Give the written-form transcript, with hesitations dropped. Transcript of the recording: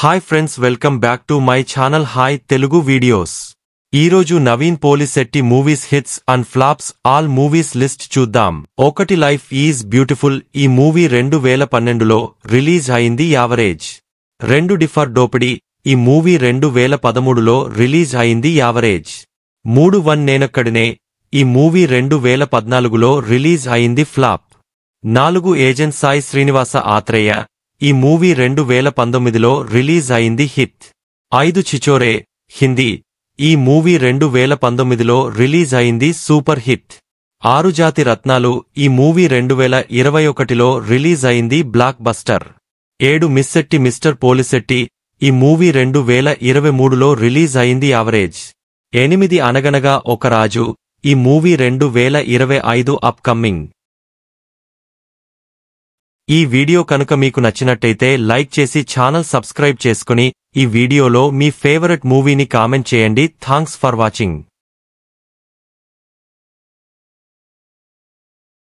Hi friends, welcome back to my channel hi Telugu videos. ఈరోజు Naveen Polishetty movies hits and flops all movies list చూద్దాం. 1 life is beautiful. ఈ movie 2012లో release అయింది. Average. 2 D for Dopidi. ఈ movie 2013లో release అయింది. Average. 3 one Nenokkadine. ఈ మూవీ 2014లో రిలీజ్ అయింది. ఫ్లాప్. 4 ఏజెంట్ సాయి శ్రీనివాస ఆత్రేయ. ఈ మూవీ 2019లో రిలీజ్ అయింది. హిట్. 5 చిచోరే. హిందీ. ఈ మూవీ 2019లో రిలీజ్ అయింది. Super hit. 6 జాతి రత్నాలు. ఈ మూవీ 2021లో రిలీజ్ అయింది. Block buster. 7 మిస్సెట్టి మిస్టర్ పోలిశెట్టి. ఈ మూవీ 2023లో రిలీజ్ అయింది. యావరేజ్. 8 అనగనగా ఒక రాజు. ఈ మూవీ 2025 అప్కమింగ్. ఈ వీడియో కనుక మీకు నచ్చినట్టయితే లైక్ చేసి ఛానల్ సబ్స్క్రైబ్ చేసుకుని ఈ వీడియోలో మీ ఫేవరెట్ మూవీని కామెంట్ చేయండి. Thanks for watching.